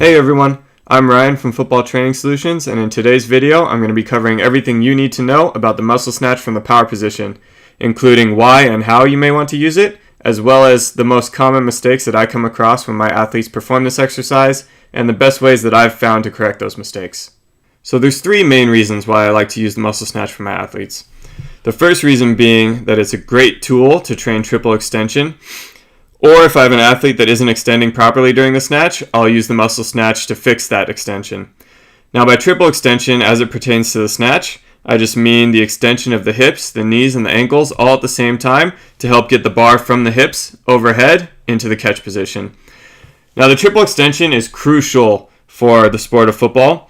Hey everyone, I'm Ryan from Football Training Solutions, and in today's video I'm going to be covering everything you need to know about the muscle snatch from the power position, including why and how you may want to use it, as well as the most common mistakes that I come across when my athletes perform this exercise, and the best ways that I've found to correct those mistakes. So there's three main reasons why I like to use the muscle snatch for my athletes. The first reason being that it's a great tool to train triple extension. Or if I have an athlete that isn't extending properly during the snatch, I'll use the muscle snatch to fix that extension. Now by triple extension, as it pertains to the snatch, I just mean the extension of the hips, the knees, and the ankles all at the same time to help get the bar from the hips overhead into the catch position. Now the triple extension is crucial for the sport of football.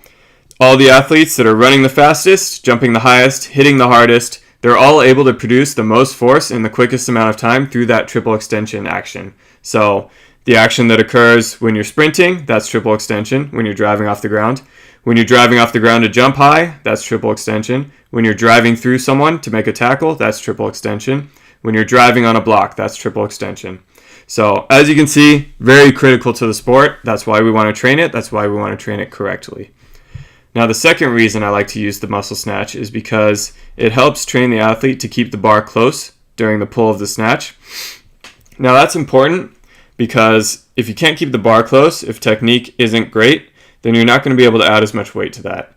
All the athletes that are running the fastest, jumping the highest, hitting the hardest, they're all able to produce the most force in the quickest amount of time through that triple extension action. So the action that occurs when you're sprinting, that's triple extension. When you're driving off the ground. When you're driving off the ground to jump high, that's triple extension. When you're driving through someone to make a tackle, that's triple extension. When you're driving on a block, that's triple extension. So as you can see, very critical to the sport. That's why we want to train it. That's why we want to train it correctly. Now the second reason I like to use the muscle snatch is because it helps train the athlete to keep the bar close during the pull of the snatch. Now that's important because if you can't keep the bar close, if technique isn't great, then you're not going to be able to add as much weight to that.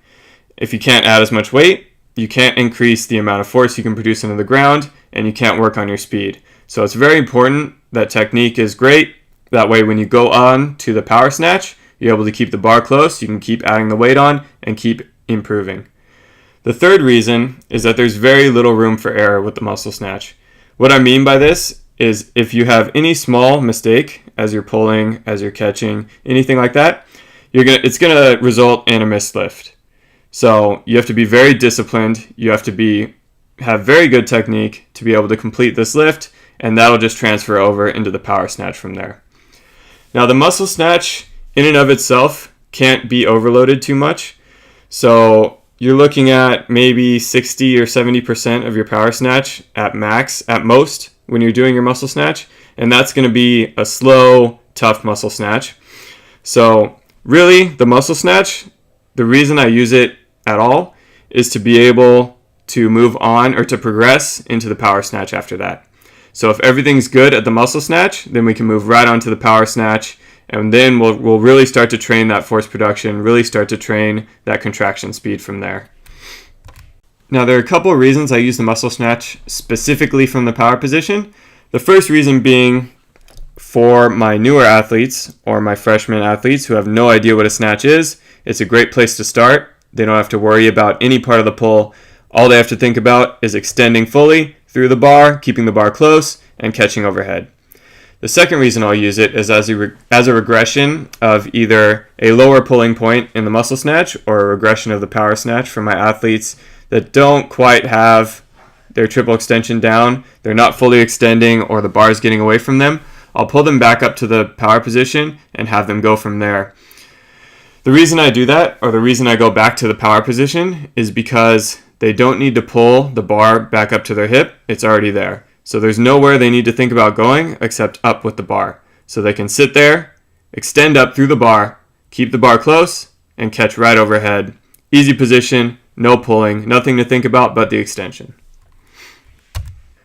If you can't add as much weight, you can't increase the amount of force you can produce into the ground, and you can't work on your speed. So it's very important that technique is great. That way when you go on to the power snatch, you're able to keep the bar close, you can keep adding the weight on, and keep improving. The third reason is that there's very little room for error with the muscle snatch. What I mean by this is if you have any small mistake as you're pulling, as you're catching, anything like that, it's going to result in a missed lift. So you have to be very disciplined, you have to have very good technique to be able to complete this lift, and that'll just transfer over into the power snatch from there. Now the muscle snatch in and of itself can't be overloaded too much. So you're looking at maybe 60 or 70% of your power snatch at max, at most, when you're doing your muscle snatch. And that's going to be a slow, tough muscle snatch. So really, the muscle snatch, the reason I use it at all is to be able to move on or to progress into the power snatch after that. So if everything's good at the muscle snatch, then we can move right on to the power snatch. And then we'll really start to train that force production, really start to train that contraction speed from there. Now there are a couple of reasons I use the muscle snatch specifically from the power position. The first reason being for my newer athletes or my freshman athletes who have no idea what a snatch is, it's a great place to start. They don't have to worry about any part of the pull. All they have to think about is extending fully through the bar, keeping the bar close, and catching overhead. The second reason I'll use it is as a regression of either a lower pulling point in the muscle snatch or a regression of the power snatch for my athletes that don't quite have their triple extension down, they're not fully extending, or the bar is getting away from them. I'll pull them back up to the power position and have them go from there. The reason I do that, or the reason I go back to the power position, is because they don't need to pull the bar back up to their hip. It's already there. So there's nowhere they need to think about going except up with the bar. So they can sit there, extend up through the bar, keep the bar close, and catch right overhead. Easy position, no pulling, nothing to think about but the extension.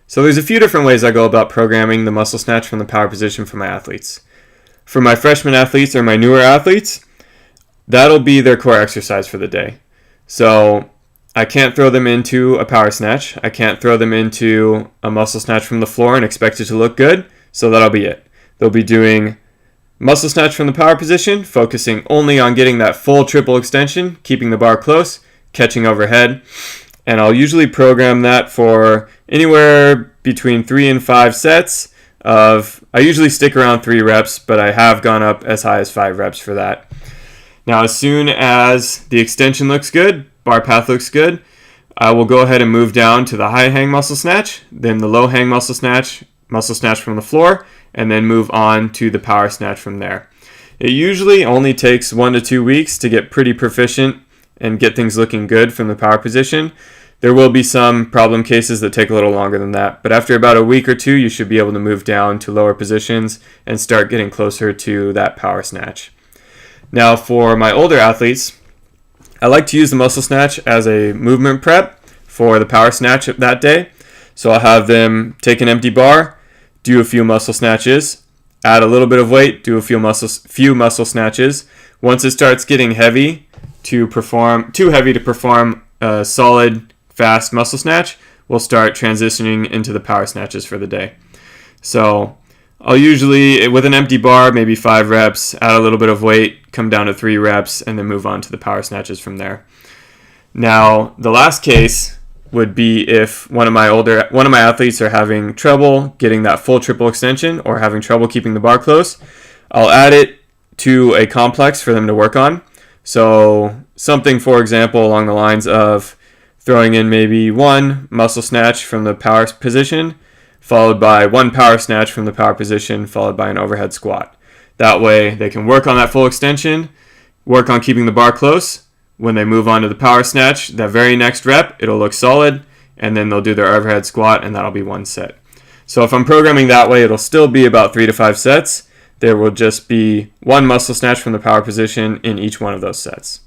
So there's a few different ways I go about programming the muscle snatch from the power position for my athletes. For my freshman athletes or my newer athletes, that'll be their core exercise for the day. So I can't throw them into a power snatch. I can't throw them into a muscle snatch from the floor and expect it to look good, so that'll be it. They'll be doing muscle snatch from the power position, focusing only on getting that full triple extension, keeping the bar close, catching overhead, and I'll usually program that for anywhere between 3 and 5 sets of, I usually stick around 3 reps, but I have gone up as high as 5 reps for that. Now as soon as the extension looks good, bar path looks good, I will go ahead and move down to the high hang muscle snatch, then the low hang muscle snatch from the floor, and then move on to the power snatch from there. It usually only takes 1 to 2 weeks to get pretty proficient and get things looking good from the power position. There will be some problem cases that take a little longer than that, but after about a week or 2, you should be able to move down to lower positions and start getting closer to that power snatch. Now for my older athletes, I like to use the muscle snatch as a movement prep for the power snatch that day. So I'll have them take an empty bar, do a few muscle snatches, add a little bit of weight, do a few muscle snatches. Once it starts getting heavy too heavy to perform a solid, fast muscle snatch, we'll start transitioning into the power snatches for the day. So I'll usually, with an empty bar, maybe 5 reps, add a little bit of weight, come down to 3 reps, and then move on to the power snatches from there. Now, the last case would be if one of my athletes are having trouble getting that full triple extension or having trouble keeping the bar close. I'll add it to a complex for them to work on. So something, for example, along the lines of throwing in maybe 1 muscle snatch from the power position, followed by 1 power snatch from the power position, followed by an overhead squat. That way they can work on that full extension, work on keeping the bar close. When they move on to the power snatch, that very next rep, it'll look solid, and then they'll do their overhead squat, and that'll be 1 set. So if I'm programming that way, it'll still be about 3 to 5 sets. There will just be 1 muscle snatch from the power position in each one of those sets.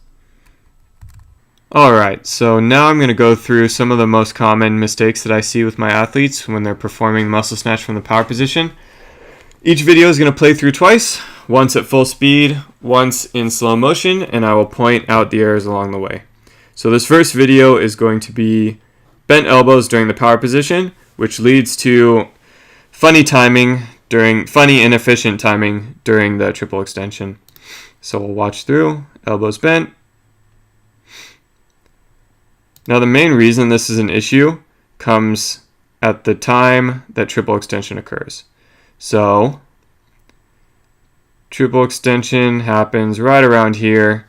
Alright, so now I'm going to go through some of the most common mistakes that I see with my athletes when they're performing muscle snatch from the power position. Each video is going to play through twice, once at full speed, once in slow motion, and I will point out the errors along the way. So this first video is going to be bent elbows during the power position, which leads to funny inefficient timing during the triple extension. So we'll watch through, elbows bent. Now the main reason this is an issue comes at the time that triple extension occurs. So triple extension happens right around here.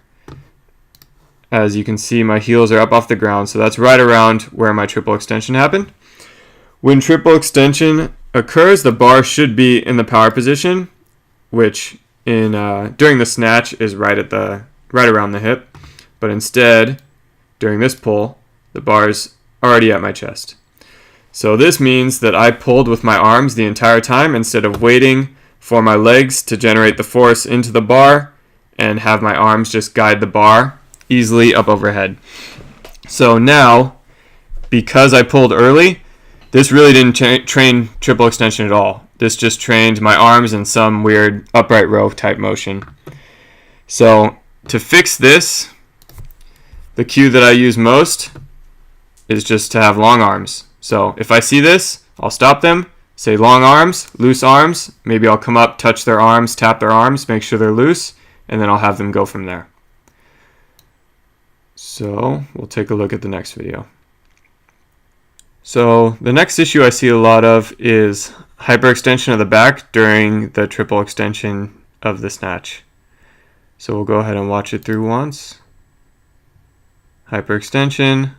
As you can see, my heels are up off the ground, so that's right around where my triple extension happened. When triple extension occurs, the bar should be in the power position, which during the snatch is right around the hip, but instead, during this pull, the bar's already at my chest. So this means that I pulled with my arms the entire time instead of waiting for my legs to generate the force into the bar and have my arms just guide the bar easily up overhead. So now, because I pulled early, this really didn't train triple extension at all. This just trained my arms in some weird upright row type motion. So to fix this, the cue that I use most is just to have long arms. So if I see this, I'll stop them, say long arms, loose arms. Maybe I'll come up, touch their arms, tap their arms, make sure they're loose, and then I'll have them go from there. So we'll take a look at the next video. So the next issue I see a lot of is hyperextension of the back during the triple extension of the snatch. So we'll go ahead and watch it through once. Hyperextension.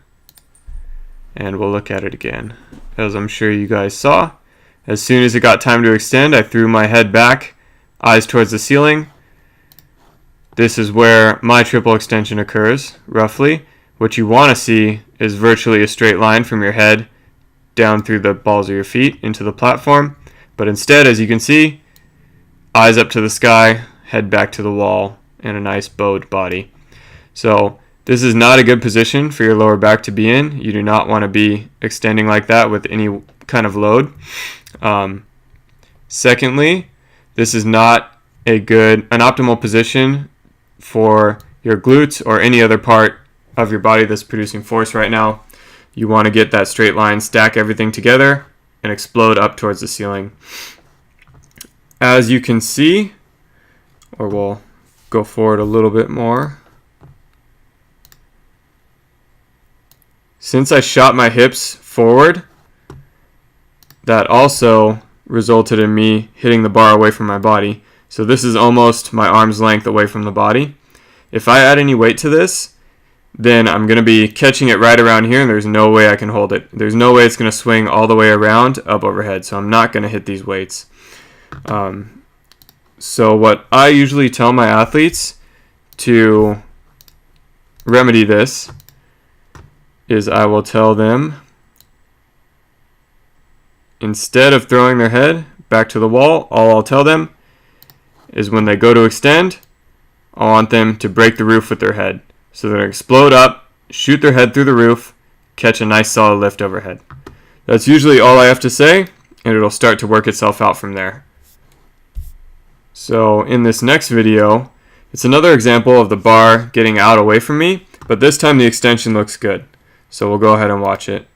And we'll look at it again. As I'm sure you guys saw, as soon as it got time to extend, I threw my head back, eyes towards the ceiling. This is where my triple extension occurs, roughly. What you want to see is virtually a straight line from your head down through the balls of your feet into the platform. But instead, as you can see, eyes up to the sky, head back to the wall, and a nice bowed body. So this is not a good position for your lower back to be in. You do not want to be extending like that with any kind of load. Secondly, this is not an optimal position for your glutes or any other part of your body that's producing force right now. You want to get that straight line, stack everything together, and explode up towards the ceiling. As you can see, or we'll go forward a little bit more. Since I shot my hips forward, that also resulted in me hitting the bar away from my body. So this is almost my arm's length away from the body. If I add any weight to this, then I'm going to be catching it right around here, and there's no way I can hold it. There's no way it's going to swing all the way around up overhead, so I'm not going to hit these weights. So what I usually tell my athletes to remedy this is I will tell them, instead of throwing their head back to the wall, all I'll tell them is when they go to extend, I want them to break the roof with their head. So they're going to explode up, shoot their head through the roof, catch a nice solid lift overhead. That's usually all I have to say, and it'll start to work itself out from there. So in this next video, it's another example of the bar getting out away from me, but this time the extension looks good. So we'll go ahead and watch it.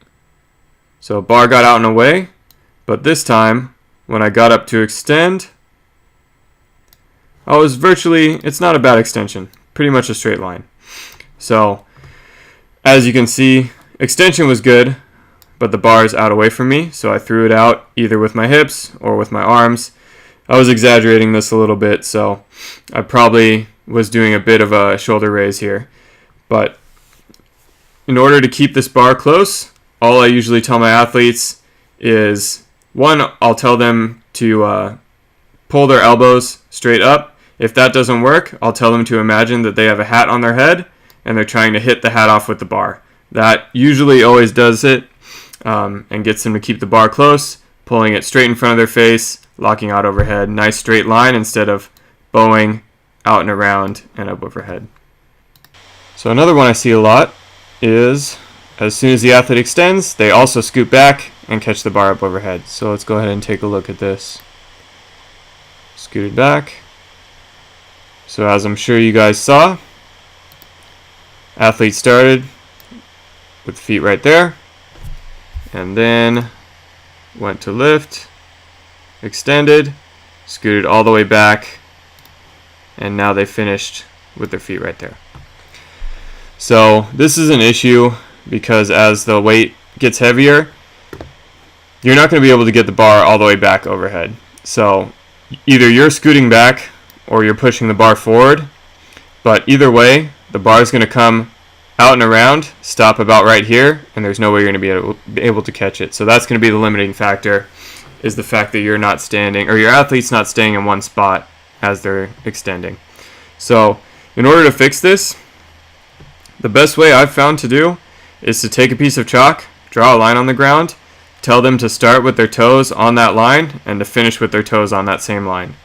So bar got out and away, but this time when I got up to extend, it's not a bad extension, pretty much a straight line. So as you can see, extension was good, but the bar is out away from me, so I threw it out either with my hips or with my arms. I was exaggerating this a little bit, so I probably was doing a bit of a shoulder raise here. But in order to keep this bar close, all I usually tell my athletes is, one, I'll tell them to pull their elbows straight up. If that doesn't work, I'll tell them to imagine that they have a hat on their head and they're trying to hit the hat off with the bar. That usually always does it and gets them to keep the bar close, pulling it straight in front of their face, locking out overhead. Nice straight line instead of bowing out and around and up overhead. So another one I see a lot is as soon as the athlete extends, they also scoot back and catch the bar up overhead. So let's go ahead and take a look at this. Scooted back. So as I'm sure you guys saw, athlete started with the feet right there, and then went to lift, extended, scooted all the way back, and now they finished with their feet right there. So this is an issue because as the weight gets heavier, you're not going to be able to get the bar all the way back overhead. So either you're scooting back or you're pushing the bar forward, but either way, the bar is going to come out and around, stop about right here, and there's no way you're going to be able to catch it. So that's going to be the limiting factor, is the fact that you're not standing, or your athlete's not staying in one spot as they're extending. So in order to fix this, the best way I've found to do is to take a piece of chalk, draw a line on the ground, tell them to start with their toes on that line and to finish with their toes on that same line.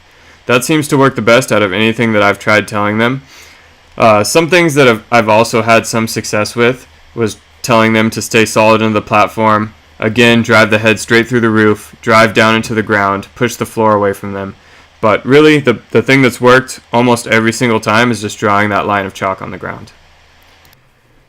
That seems to work the best out of anything that I've tried telling them. Some things that I've also had some success with was telling them to stay solid into the platform. Again, drive the head straight through the roof, drive down into the ground, push the floor away from them. But really, the thing that's worked almost every single time is just drawing that line of chalk on the ground.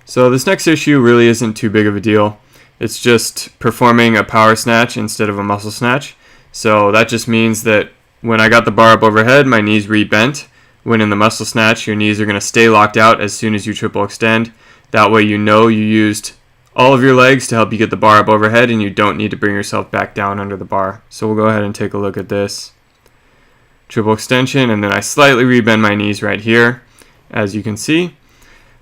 So this next issue really isn't too big of a deal. It's just performing a power snatch instead of a muscle snatch. So that just means that when I got the bar up overhead, my knees re-bent. When in the muscle snatch, your knees are going to stay locked out as soon as you triple extend. That way you know you used all of your legs to help you get the bar up overhead and you don't need to bring yourself back down under the bar. So we'll go ahead and take a look at this. Triple extension, and then I slightly re-bend my knees right here, as you can see.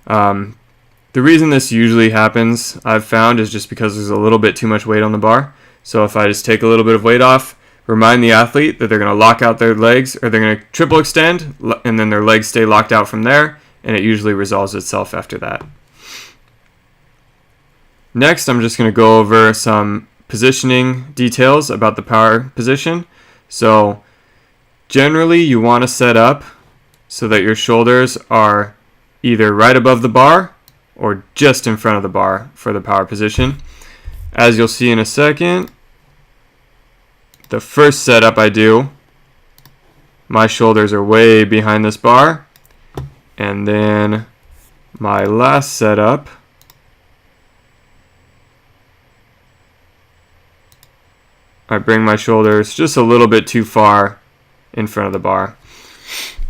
The reason this usually happens, I've found, is just because there's a little bit too much weight on the bar. So if I just take a little bit of weight off, remind the athlete that they're going to lock out their legs, or they're going to triple extend, and then their legs stay locked out from there, and it usually resolves itself after that. Next, I'm just going to go over some positioning details about the power position. So generally, you want to set up so that your shoulders are either right above the bar or just in front of the bar for the power position. As you'll see in a second, the first setup I do, my shoulders are way behind this bar, and then my last setup, I bring my shoulders just a little bit too far in front of the bar.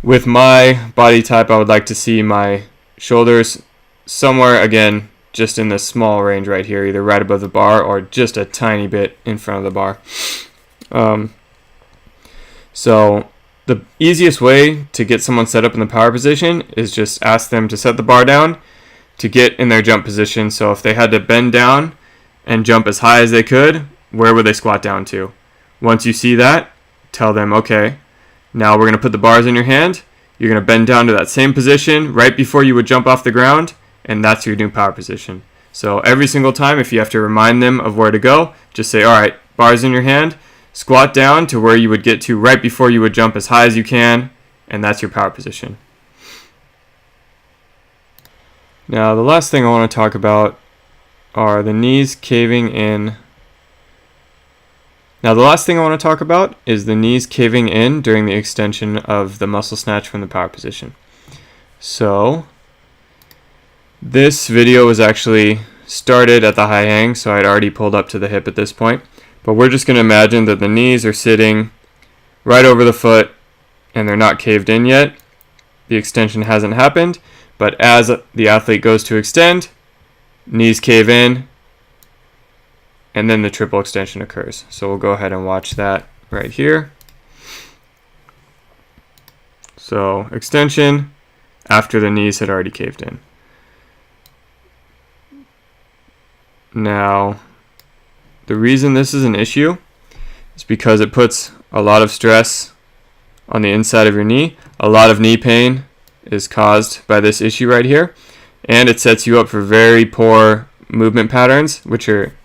With my body type, I would like to see my shoulders somewhere, again, just in this small range right here, either right above the bar or just a tiny bit in front of the bar. So the easiest way to get someone set up in the power position is just ask them to set the bar down to get in their jump position. So if they had to bend down and jump as high as they could, where would they squat down to? Once you see that, tell them, okay, now we're going to put the bars in your hand. You're going to bend down to that same position right before you would jump off the ground, and that's your new power position. So every single time, if you have to remind them of where to go, just say, all right, bars in your hand, squat down to where you would get to right before you would jump as high as you can, and that's your power position. Now the last thing I want to talk about are the knees caving in. Now the last thing I want to talk about is the knees caving in during the extension of the muscle snatch from the power position. So this video was actually started at the high hang, so I'd already pulled up to the hip at this point. But we're just going to imagine that the knees are sitting right over the foot and they're not caved in yet. The extension hasn't happened, but as the athlete goes to extend, knees cave in, and then the triple extension occurs. So we'll go ahead and watch that right here. So extension after the knees had already caved in. Now, the reason this is an issue is because it puts a lot of stress on the inside of your knee. A lot of knee pain is caused by this issue right here, and it sets you up for very poor movement patterns, which are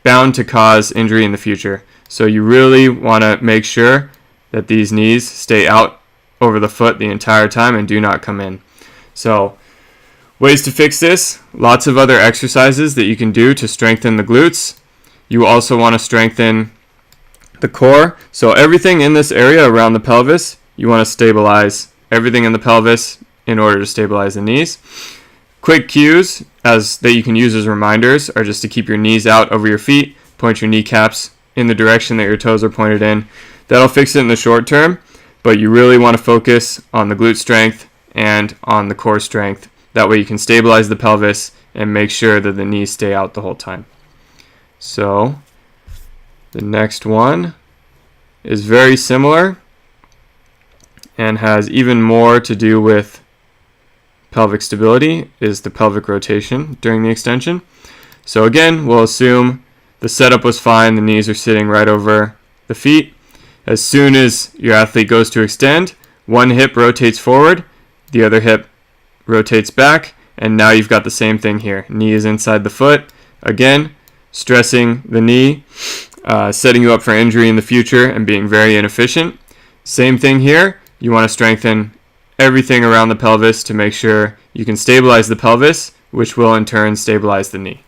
bound to cause injury in the future. So you really want to make sure that these knees stay out over the foot the entire time and do not come in. So ways to fix this: lots of other exercises that you can do to strengthen the glutes. You also want to strengthen the core. So everything in this area around the pelvis, you want to stabilize everything in the pelvis in order to stabilize the knees. Quick cues that you can use as reminders are just to keep your knees out over your feet, point your kneecaps in the direction that your toes are pointed in. That'll fix it in the short term, but you really want to focus on the glute strength and on the core strength. That way you can stabilize the pelvis and make sure that the knees stay out the whole time. So the next one is very similar and has even more to do with pelvic stability, is the pelvic rotation during the extension. So again, we'll assume the setup was fine, the knees are sitting right over the feet. As soon as your athlete goes to extend, one hip rotates forward, the other hip rotates back, and now you've got the same thing here. Knee is inside the foot. Again, stressing the knee, setting you up for injury in the future and being very inefficient. Same thing here. You want to strengthen everything around the pelvis to make sure you can stabilize the pelvis, which will in turn stabilize the knee.